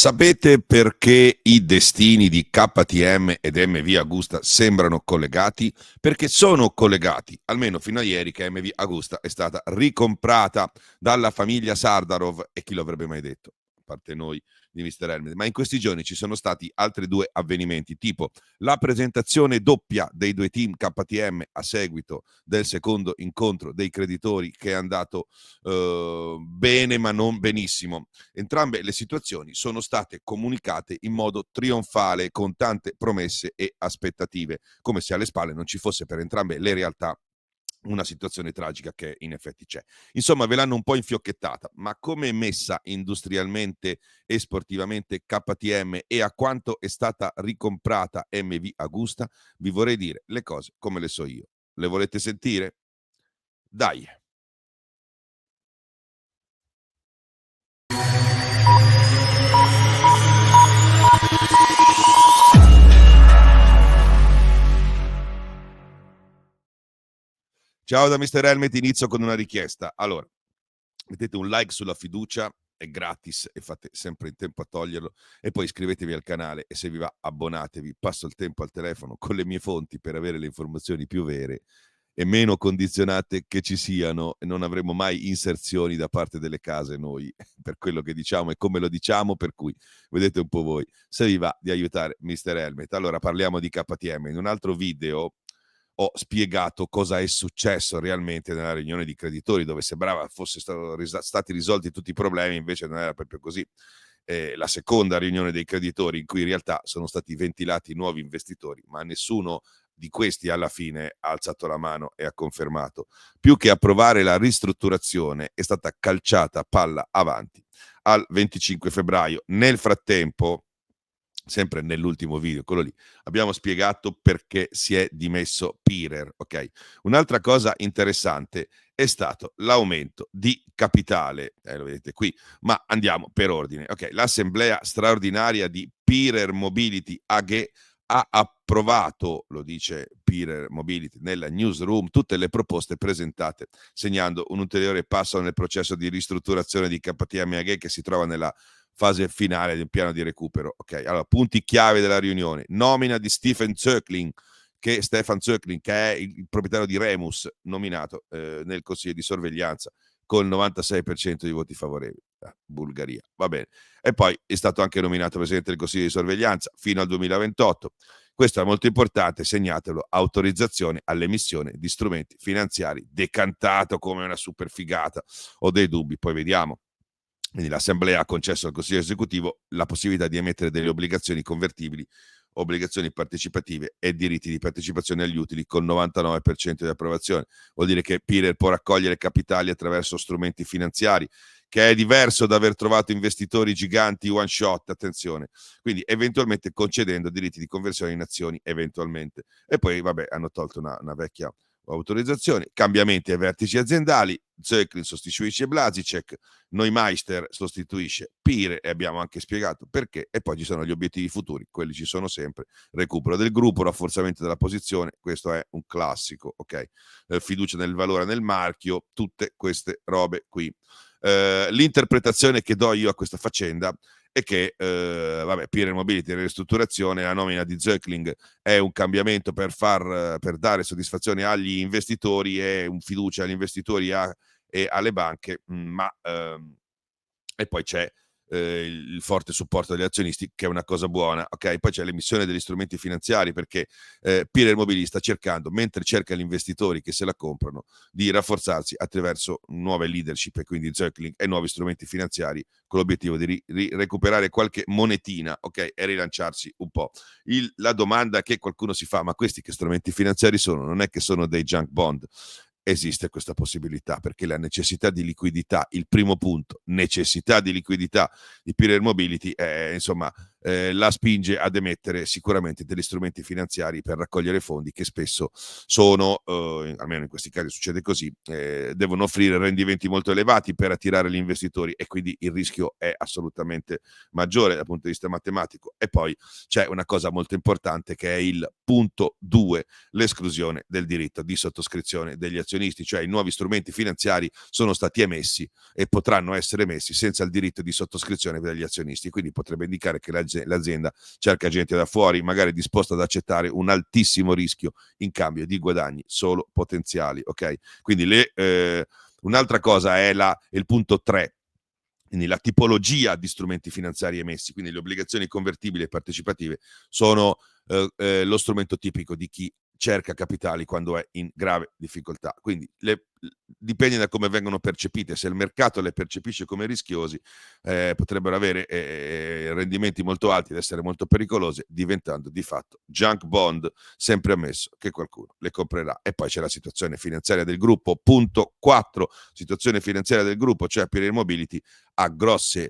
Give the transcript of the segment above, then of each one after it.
Sapete perché i destini di KTM ed MV Agusta sembrano collegati? Perché sono collegati, almeno fino a ieri che MV Agusta è stata ricomprata dalla famiglia Sardarov, e chi lo avrebbe mai detto? A parte noi di Mr. Helmet. Ma in questi giorni ci sono stati altri due avvenimenti, tipo la presentazione doppia dei due team KTM a seguito del secondo incontro dei creditori, che è andato bene ma non benissimo. Entrambe le situazioni sono state comunicate in modo trionfale, con tante promesse e aspettative, come se alle spalle non ci fosse per entrambe le realtà una situazione tragica che in effetti c'è. Insomma, ve l'hanno un po' infiocchettata, ma come è messa industrialmente e sportivamente KTM e a quanto è stata ricomprata MV Agusta, vi vorrei dire le cose come le so io. Le volete sentire? Dai! Ciao da Mr. Helmet, inizio con una richiesta. Allora, mettete un like sulla fiducia, è gratis e fate sempre in tempo a toglierlo, e poi iscrivetevi al canale e se vi va abbonatevi. Passo il tempo al telefono con le mie fonti per avere le informazioni più vere e meno condizionate che ci siano, e non avremo mai inserzioni da parte delle case noi per quello che diciamo e come lo diciamo, per cui vedete un po' voi se vi va di aiutare Mr. Helmet. Allora, parliamo di KTM. In un altro video ho spiegato cosa è successo realmente nella riunione di creditori, dove sembrava fosse stati risolti tutti i problemi, invece non era proprio così. La seconda riunione dei creditori, in cui in realtà sono stati ventilati nuovi investitori, ma nessuno di questi alla fine ha alzato la mano e ha confermato. Più che approvare la ristrutturazione, è stata calciata palla avanti al 25 febbraio. Nel frattempo, sempre nell'ultimo video, quello lì, abbiamo spiegato perché si è dimesso Pirer, ok? Un'altra cosa interessante è stato l'aumento di capitale, lo vedete qui, ma andiamo per ordine, ok? L'assemblea straordinaria di Pirer Mobility AG ha approvato, lo dice Pirer Mobility nella newsroom, tutte le proposte presentate, segnando un ulteriore passo nel processo di ristrutturazione di KTM AG, che si trova nella fase finale del piano di recupero. Ok, allora, punti chiave della riunione: nomina di Stefan Zöckling, che è il proprietario di Remus, nominato nel consiglio di sorveglianza con il 96% di voti favorevoli. Bulgaria, va bene. E poi è stato anche nominato presidente del consiglio di sorveglianza fino al 2028. Questo è molto importante, segnatelo: autorizzazione all'emissione di strumenti finanziari, decantato come una super figata. Ho dei dubbi, poi vediamo. Quindi l'Assemblea ha concesso al Consiglio esecutivo la possibilità di emettere delle obbligazioni convertibili, obbligazioni partecipative e diritti di partecipazione agli utili con 99% di approvazione. Vuol dire che Pirer può raccogliere capitali attraverso strumenti finanziari, che è diverso da aver trovato investitori giganti one shot, attenzione. Quindi eventualmente concedendo diritti di conversione in azioni, eventualmente. E poi, vabbè, hanno tolto una vecchia autorizzazione, cambiamenti ai vertici aziendali: Zöckling sostituisce Blasicek, Neumeister sostituisce Pire, e abbiamo anche spiegato perché. E poi ci sono gli obiettivi futuri, quelli ci sono sempre: recupero del gruppo, rafforzamento della posizione, questo è un classico, ok? Fiducia nel valore, nel marchio, tutte queste robe qui. L'interpretazione che do io a questa faccenda è che vabbè, Pirer Mobility, ristrutturazione, la nomina di Zöckling è un cambiamento per dare soddisfazione agli investitori e un fiducia agli investitori e alle banche, ma e poi c'è il forte supporto degli azionisti, che è una cosa buona, ok? Poi c'è l'emissione degli strumenti finanziari, perché Pirer Mobility sta cercando, mentre cerca gli investitori che se la comprano, di rafforzarsi attraverso nuove leadership, e quindi Zöckling, e nuovi strumenti finanziari, con l'obiettivo di recuperare qualche monetina, ok? E rilanciarsi un po'. La domanda che qualcuno si fa: ma questi che strumenti finanziari sono? Non è che sono dei junk bond? Esiste questa possibilità, perché la necessità di liquidità, il primo punto, necessità di liquidità di Pirer Mobility, insomma, la spinge ad emettere sicuramente degli strumenti finanziari per raccogliere fondi, che spesso sono, almeno in questi casi succede così, devono offrire rendimenti molto elevati per attirare gli investitori, e quindi il rischio è assolutamente maggiore dal punto di vista matematico. E poi c'è una cosa molto importante, che è il Punto 2, l'esclusione del diritto di sottoscrizione degli azionisti, cioè i nuovi strumenti finanziari sono stati emessi e potranno essere emessi senza il diritto di sottoscrizione degli azionisti, quindi potrebbe indicare che l'azienda cerca gente da fuori, magari disposta ad accettare un altissimo rischio in cambio di guadagni solo potenziali, ok? Quindi un'altra cosa è il punto 3, quindi la tipologia di strumenti finanziari emessi, quindi le obbligazioni convertibili e partecipative sono lo strumento tipico di chi cerca capitali quando è in grave difficoltà. Quindi dipende da come vengono percepite. Se il mercato le percepisce come rischiose, potrebbero avere rendimenti molto alti ed essere molto pericolose, diventando di fatto junk bond, sempre ammesso che qualcuno le comprerà. E poi c'è la situazione finanziaria del gruppo. Punto 4, situazione finanziaria del gruppo, cioè Pirelli Mobility ha grossi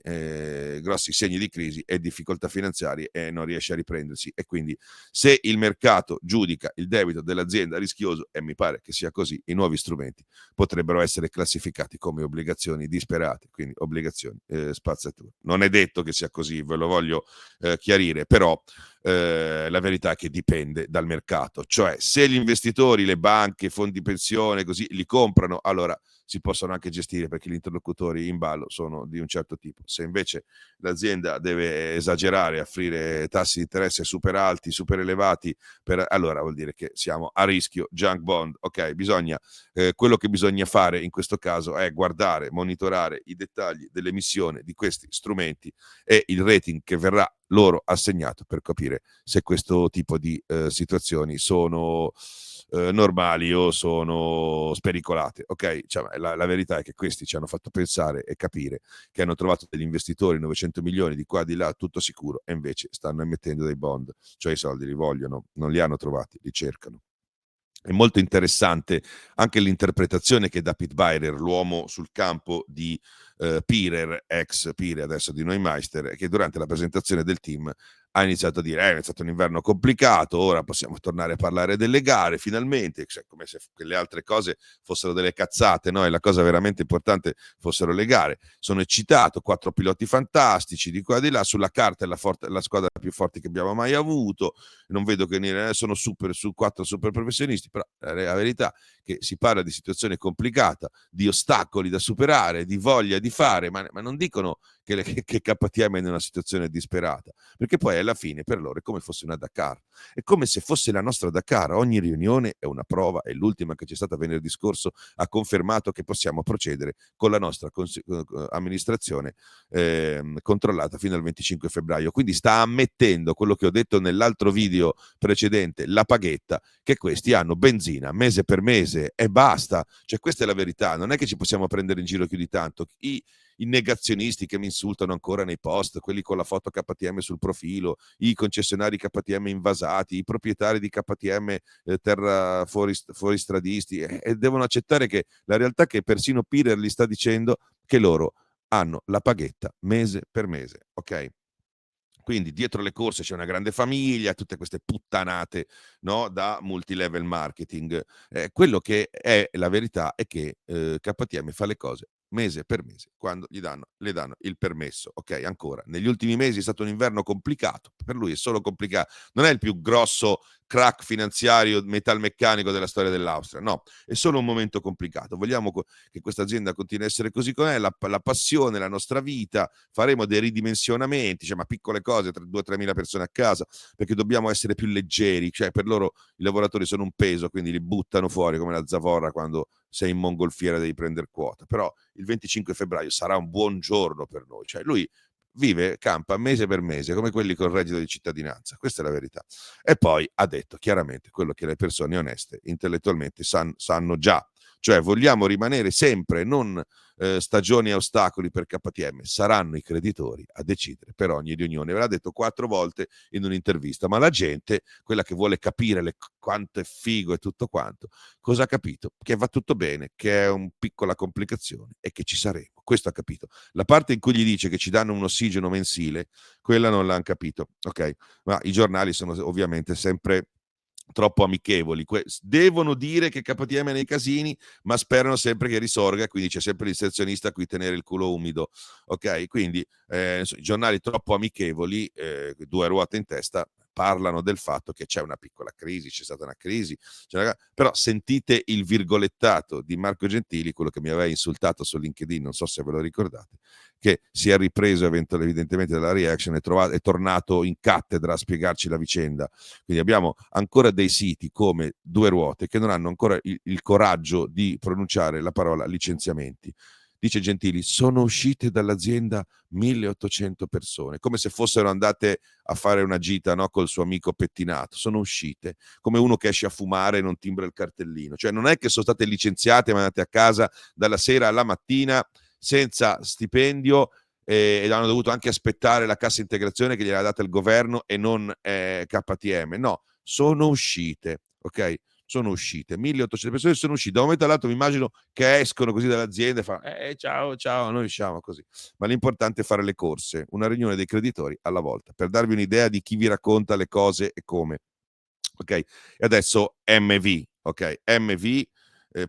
segni di crisi e difficoltà finanziarie e non riesce a riprendersi, e quindi se il mercato giudica il debito dell'azienda rischioso, e mi pare che sia così, i nuovi strumenti potrebbero essere classificati come obbligazioni disperate, quindi obbligazioni spazzatura. Non è detto che sia così, ve lo voglio chiarire, però la verità è che dipende dal mercato, cioè se gli investitori, le banche, fondi pensione, così li comprano, allora si possono anche gestire perché gli interlocutori in ballo sono di un certo tipo. Se invece l'azienda deve esagerare, offrire tassi di interesse super alti, super elevati, allora vuol dire che siamo a rischio junk bond. Ok, quello che bisogna fare in questo caso è guardare, monitorare i dettagli dell'emissione di questi strumenti e il rating che verrà loro assegnato per capire se questo tipo di situazioni sono normali o sono spericolate. Ok, cioè, la verità è che questi ci hanno fatto pensare e capire che hanno trovato degli investitori 900 milioni di qua di là, tutto sicuro, e invece stanno emettendo dei bond, cioè i soldi li vogliono, non li hanno trovati, li cercano. È molto interessante anche l'interpretazione che dà Pete Byrer, l'uomo sul campo di Pirer, ex Pirer, adesso di Neumeister, che durante la presentazione del team ha iniziato a dire è stato un inverno complicato, ora possiamo tornare a parlare delle gare finalmente, cioè, come se le altre cose fossero delle cazzate, no? E la cosa veramente importante fossero le gare. Sono eccitato, 4 piloti fantastici di qua e di là, sulla carta è la squadra più forte che abbiamo mai avuto, non vedo che sono su 4 super professionisti, però la verità è che si parla di situazione complicata, di ostacoli da superare, di voglia di fare, ma non dicono che KTM è in una situazione disperata, perché poi alla fine per loro è come fosse una Dakar, è come se fosse la nostra Dakar, ogni riunione è una prova, e l'ultima che c'è stata venerdì scorso ha confermato che possiamo procedere con la nostra amministrazione controllata fino al 25 febbraio, quindi sta ammettendo quello che ho detto nell'altro video precedente, la paghetta, che questi hanno benzina mese per mese e basta, cioè questa è la verità, non è che ci possiamo prendere in giro più di tanto. I negazionisti che mi insultano ancora nei post, quelli con la foto KTM sul profilo, i concessionari KTM invasati, i proprietari di KTM terra fuori stradisti, e devono accettare che la realtà è che persino Pirer gli sta dicendo che loro hanno la paghetta mese per mese, ok? Quindi dietro le corse c'è una grande famiglia, tutte queste puttanate, no, da multilevel marketing. Quello che è la verità è che KTM fa le cose mese per mese quando le danno il permesso. Ok, ancora, negli ultimi mesi è stato un inverno complicato, per lui è solo complicato, non è il più grosso crack finanziario metalmeccanico della storia dell'Austria, no, è solo un momento complicato. Vogliamo che questa azienda continui a essere così com'è, la passione, la nostra vita, faremo dei ridimensionamenti, cioè, ma piccole cose, 2-3 mila persone a casa, perché dobbiamo essere più leggeri, cioè per loro i lavoratori sono un peso, quindi li buttano fuori come la zavorra quando sei in mongolfiera, devi prendere quota. Però il 25 febbraio sarà un buon giorno per noi, cioè lui vive, campa mese per mese come quelli con il reddito di cittadinanza, questa è la verità. E poi ha detto chiaramente quello che le persone oneste intellettualmente sanno già, cioè vogliamo rimanere sempre, non stagioni e ostacoli per KTM, saranno i creditori a decidere per ogni riunione. Ve l'ha detto 4 volte in un'intervista, ma la gente, quella che vuole capire quanto è figo e tutto quanto, cosa ha capito? Che va tutto bene, che è una piccola complicazione e che ci saremo. Questo ha capito. La parte in cui gli dice che ci danno un ossigeno mensile, quella non l'hanno capito, ok? Ma i giornali sono ovviamente sempre troppo amichevoli, devono dire che KTM è nei casini, ma sperano sempre che risorga, quindi c'è sempre l'inserzionista a cui tenere il culo umido, ok? Quindi i giornali troppo amichevoli, 2 ruote in testa, parlano del fatto che c'è una piccola crisi, c'è stata una crisi, però sentite il virgolettato di Marco Gentili, quello che mi aveva insultato su LinkedIn, non so se ve lo ricordate, che si è ripreso evidentemente dalla reaction, è tornato in cattedra a spiegarci la vicenda. Quindi abbiamo ancora dei siti come Due Ruote che non hanno ancora il coraggio di pronunciare la parola licenziamenti. Dice Gentili, sono uscite dall'azienda 1800 persone, come se fossero andate a fare una gita, no, col suo amico pettinato. Sono uscite, come uno che esce a fumare e non timbra il cartellino. Cioè non è che sono state licenziate e mandate a casa dalla sera alla mattina senza stipendio, ed hanno dovuto anche aspettare la cassa integrazione che gliel'ha data il governo e non KTM. No, sono uscite, ok? Sono uscite, 1800 persone sono uscite. Da un momento all'altro mi immagino che escono così dall'azienda e fanno ciao, ciao, noi usciamo così. Ma l'importante è fare le corse, una riunione dei creditori alla volta, per darvi un'idea di chi vi racconta le cose e come. Ok? E adesso MV, ok? MV,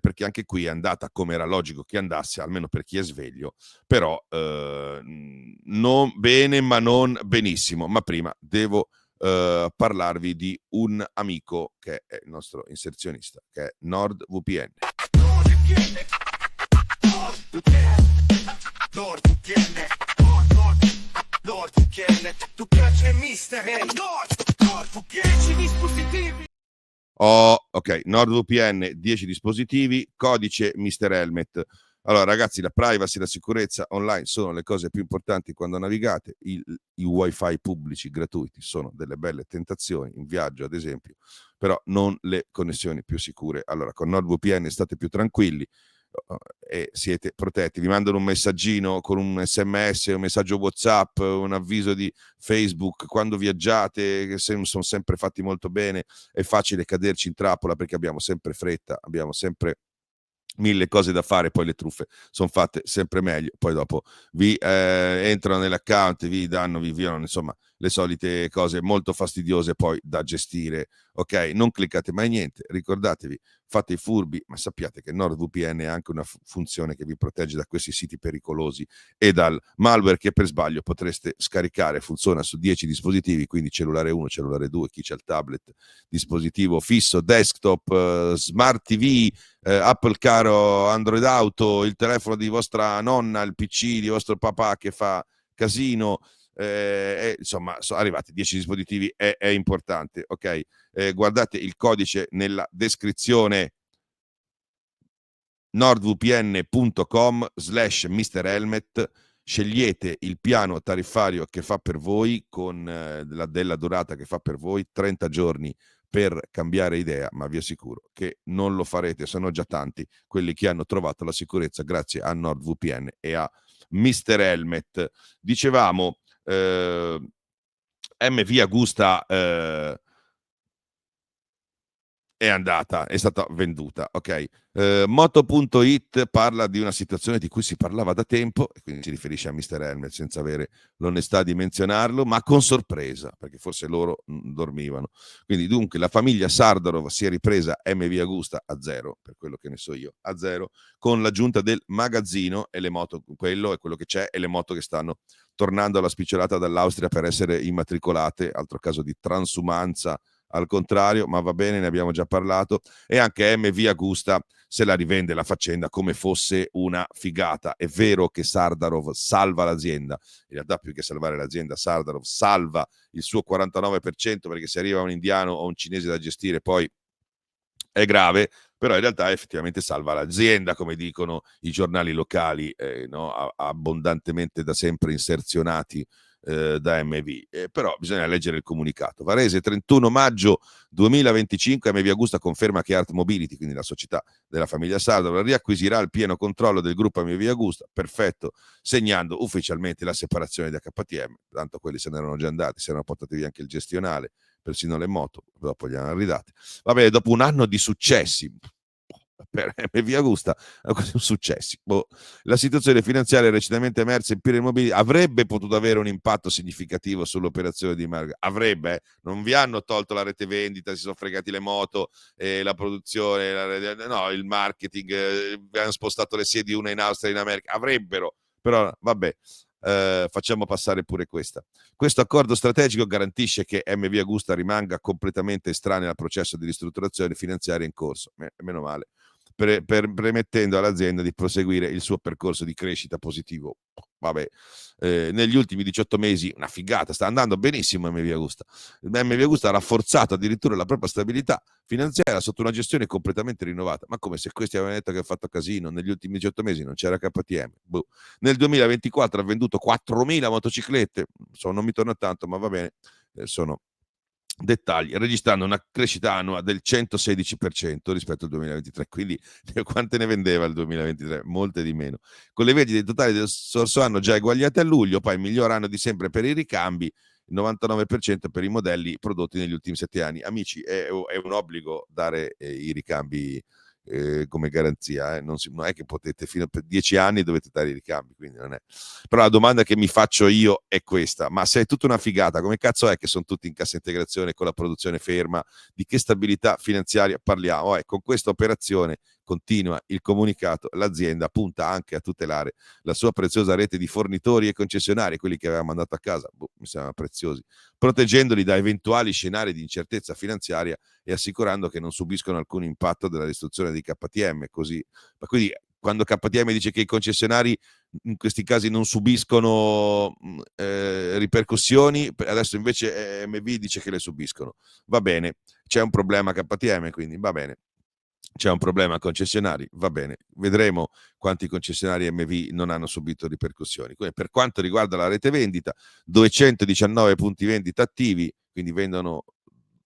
perché anche qui è andata come era logico che andasse, almeno per chi è sveglio, però non bene ma non benissimo. Ma prima devo parlarvi di un amico che è il nostro inserzionista, che è NordVPN. Ok, NordVPN 10 dispositivi, codice Mr. Helmet. Allora ragazzi, la privacy e la sicurezza online sono le cose più importanti quando navigate. I wifi pubblici gratuiti sono delle belle tentazioni in viaggio, ad esempio, però non le connessioni più sicure. Allora con NordVPN state più tranquilli e siete protetti. Vi mandano un messaggino con un SMS, un messaggio WhatsApp, un avviso di Facebook quando viaggiate, che sono sempre fatti molto bene. È facile caderci in trappola perché abbiamo sempre fretta, abbiamo sempre mille cose da fare, poi le truffe sono fatte sempre meglio, poi dopo vi entrano nell'account, vi danno, vi violano, insomma le solite cose molto fastidiose poi da gestire. Ok, non cliccate mai niente, ricordatevi, fate i furbi, ma sappiate che NordVPN è anche una funzione che vi protegge da questi siti pericolosi e dal malware che per sbaglio potreste scaricare. Funziona su 10 dispositivi, quindi cellulare 1, cellulare 2, chi c'ha il tablet, dispositivo fisso, desktop, smart TV, Apple Caro, Android Auto, il telefono di vostra nonna, il PC di vostro papà che fa casino, insomma sono arrivati 10 dispositivi, è importante, ok? Guardate il codice nella descrizione, nordvpn.com/mrhelmet, scegliete il piano tariffario che fa per voi, con della durata che fa per voi, 30 giorni per cambiare idea, ma vi assicuro che non lo farete, sono già tanti quelli che hanno trovato la sicurezza grazie a NordVPN e a Mr. Helmet. Dicevamo, MV Agusta è stata venduta, ok? Moto.it parla di una situazione di cui si parlava da tempo, e quindi si riferisce a Mr. Helmet senza avere l'onestà di menzionarlo, ma con sorpresa, perché forse loro dormivano. Quindi dunque la famiglia Sardarov si è ripresa MV Agusta a zero, per quello che ne so io, a zero, con l'aggiunta del magazzino e le moto, quello è quello che c'è, e le moto che stanno tornando alla spicciolata dall'Austria per essere immatricolate, altro caso di transumanza al contrario, ma va bene, ne abbiamo già parlato. E anche MV Agusta se la rivende la faccenda come fosse una figata. È vero che Sardarov salva l'azienda, in realtà più che salvare l'azienda, Sardarov salva il suo 49%, perché se arriva un indiano o un cinese da gestire poi è grave, però in realtà effettivamente salva l'azienda, come dicono i giornali locali, no? Abbondantemente da sempre inserzionati da MV. Però bisogna leggere il comunicato. Varese, 31 maggio 2025, MV Agusta conferma che Art Mobility, quindi la società della famiglia Sardo, riacquisirà il pieno controllo del gruppo MV Agusta, perfetto, segnando ufficialmente la separazione da KTM, tanto quelli se ne erano già andati, si erano portati via anche il gestionale, persino le moto, dopo gli hanno ridate. Vabbè, dopo un anno di successi per MV Agusta, sono successi. La situazione finanziaria recentemente emersa in Pirelli Immobiliari avrebbe potuto avere un impatto significativo sull'operazione di marketing. Avrebbe, non vi hanno tolto la rete vendita, si sono fregati le moto, la produzione, no, il marketing, hanno spostato le sedi una in Austria e in America. Avrebbero, però vabbè. facciamo passare pure questa. Questo accordo strategico garantisce che MV Agusta rimanga completamente estranea al processo di ristrutturazione finanziaria in corso, meno male, permettendo all'azienda di proseguire il suo percorso di crescita positivo. Vabbè, negli ultimi 18 mesi, una figata, sta andando benissimo MV Agusta. MV Agusta ha rafforzato addirittura la propria stabilità finanziaria sotto una gestione completamente rinnovata. Ma come se questi avevano detto che ha fatto casino negli ultimi 18 mesi, non c'era KTM. Boh. Nel 2024 ha venduto 4.000 motociclette, non mi torna tanto, ma va bene, sono dettagli, registrando una crescita annua del 116% rispetto al 2023. Quindi quante ne vendeva il 2023? Molte di meno. Con le vendite totali del scorso anno già eguagliate a luglio, poi il miglior anno di sempre per i ricambi, il 99% per i modelli prodotti negli ultimi 7 anni. Amici, è un obbligo dare i ricambi come garanzia, non è che potete, fino a 10 anni dovete dare i ricambi, quindi non è. Però la domanda che mi faccio io è questa: ma se è tutta una figata, come cazzo è che sono tutti in cassa integrazione con la produzione ferma? Di che stabilità finanziaria parliamo? Con questa operazione, continua il comunicato, l'azienda punta anche a tutelare la sua preziosa rete di fornitori e concessionari, quelli che aveva mandato a casa, mi sembrano preziosi, proteggendoli da eventuali scenari di incertezza finanziaria e assicurando che non subiscono alcun impatto della distruzione di KTM. Ma quindi quando KTM dice che i concessionari in questi casi non subiscono ripercussioni, adesso invece MV dice che le subiscono. Va bene, c'è un problema KTM, quindi va bene. C'è un problema concessionari, va bene, vedremo quanti concessionari MV non hanno subito ripercussioni. Quindi, per quanto riguarda la rete vendita, 219 punti vendita attivi, quindi vendono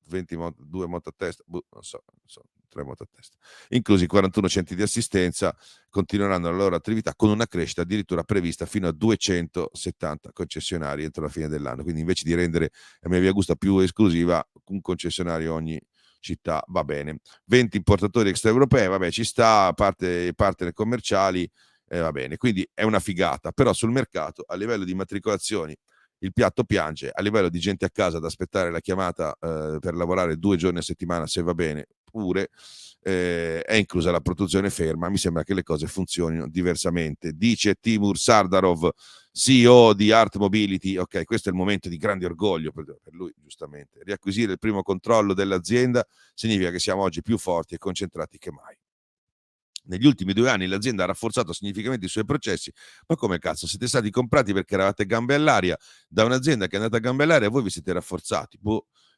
2 moto a testa, non so, 3 moto a testa, inclusi 41 centri di assistenza, continueranno la loro attività con una crescita addirittura prevista fino a 270 concessionari entro la fine dell'anno. Quindi invece di rendere MV Agusta più esclusiva, un concessionario ogni città, va bene. 20 importatori extraeuropei, vabbè, ci sta, a parte i partner commerciali, va bene. Quindi è una figata, però sul mercato, a livello di matricolazioni, il piatto piange, a livello di gente a casa ad aspettare la chiamata per lavorare 2 giorni a settimana, se va bene, pure, è inclusa la produzione ferma. Mi sembra che le cose funzionino diversamente. Dice Timur Sardarov, CEO di Art Mobility, ok, questo è il momento di grande orgoglio per lui, giustamente. Riacquisire il primo controllo dell'azienda significa che siamo oggi più forti e concentrati che mai. Negli ultimi 2 anni l'azienda ha rafforzato significativamente i suoi processi. Ma come cazzo, siete stati comprati perché eravate gambe all'aria da un'azienda che è andata a gambe all'aria e voi vi siete rafforzati?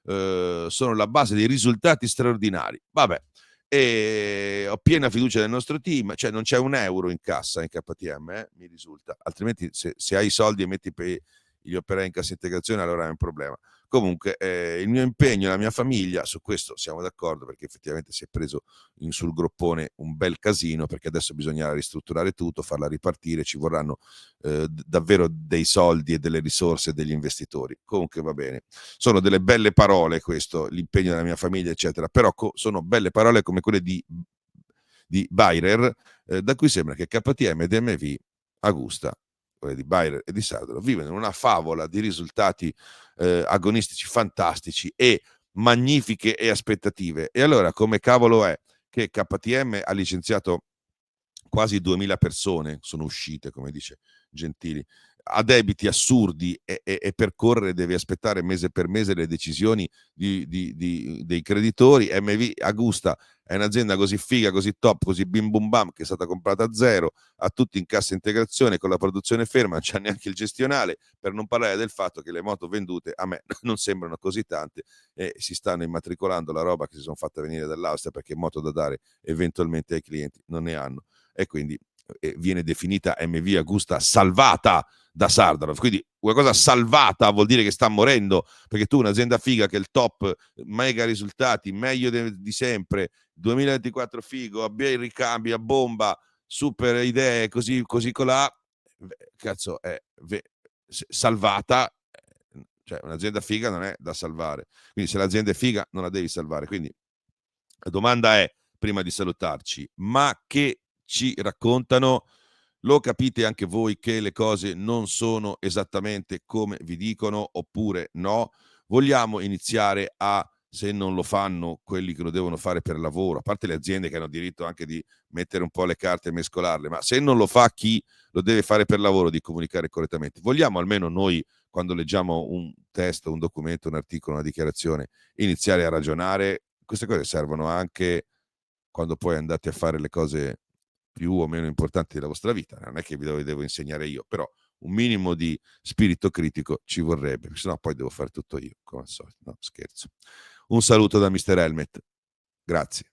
Sono la base dei risultati straordinari. Vabbè, e ho piena fiducia nel nostro team, cioè non c'è un euro in cassa in KTM, mi risulta, altrimenti se hai i soldi e metti gli operai in cassa integrazione allora è un problema. Comunque il mio impegno e la mia famiglia, su questo siamo d'accordo, perché effettivamente si è preso sul groppone un bel casino, perché adesso bisognerà ristrutturare tutto, farla ripartire, ci vorranno davvero dei soldi e delle risorse degli investitori. Comunque va bene, sono delle belle parole questo, l'impegno della mia famiglia eccetera, però sono belle parole come quelle di Bayer, da cui sembra che KTM ed MV Agusta, quelle di Bayer e di Sardaro, vivono in una favola di risultati agonistici fantastici e magnifiche e aspettative. E allora come cavolo è che KTM ha licenziato quasi 2000 persone, sono uscite, come dice Gentili, ha debiti assurdi e per correre deve aspettare mese per mese le decisioni dei creditori? MV Agusta è un'azienda così figa, così top, così bim bum bam, che è stata comprata a zero, ha tutti in cassa integrazione con la produzione ferma, non c'è neanche il gestionale, per non parlare del fatto che le moto vendute a me non sembrano così tante e si stanno immatricolando la roba che si sono fatte venire dall'Austria, perché moto da dare eventualmente ai clienti non ne hanno, e quindi viene definita MV Agusta salvata da Sardarov. Quindi una cosa salvata vuol dire che sta morendo, perché tu un'azienda figa che è il top, mega risultati, meglio di sempre, 2024 figo, abbia i ricambi a bomba, super idee, così colà, cazzo è salvata, cioè un'azienda figa non è da salvare, quindi se l'azienda è figa non la devi salvare. Quindi la domanda è, prima di salutarci, ma che ci raccontano? Lo capite anche voi che le cose non sono esattamente come vi dicono, oppure no? Vogliamo iniziare a se non lo fanno quelli che lo devono fare per lavoro, a parte le aziende che hanno diritto anche di mettere un po' le carte e mescolarle, ma se non lo fa chi lo deve fare per lavoro di comunicare correttamente. Vogliamo almeno noi, quando leggiamo un testo, un documento, un articolo, una dichiarazione, iniziare a ragionare? Queste cose servono anche quando poi andate a fare le cose più o meno importanti della vostra vita. Non è che vi devo insegnare io, però un minimo di spirito critico ci vorrebbe, perché sennò poi devo fare tutto io, come al solito. No, scherzo. Un saluto da Mr. Helmet. Grazie.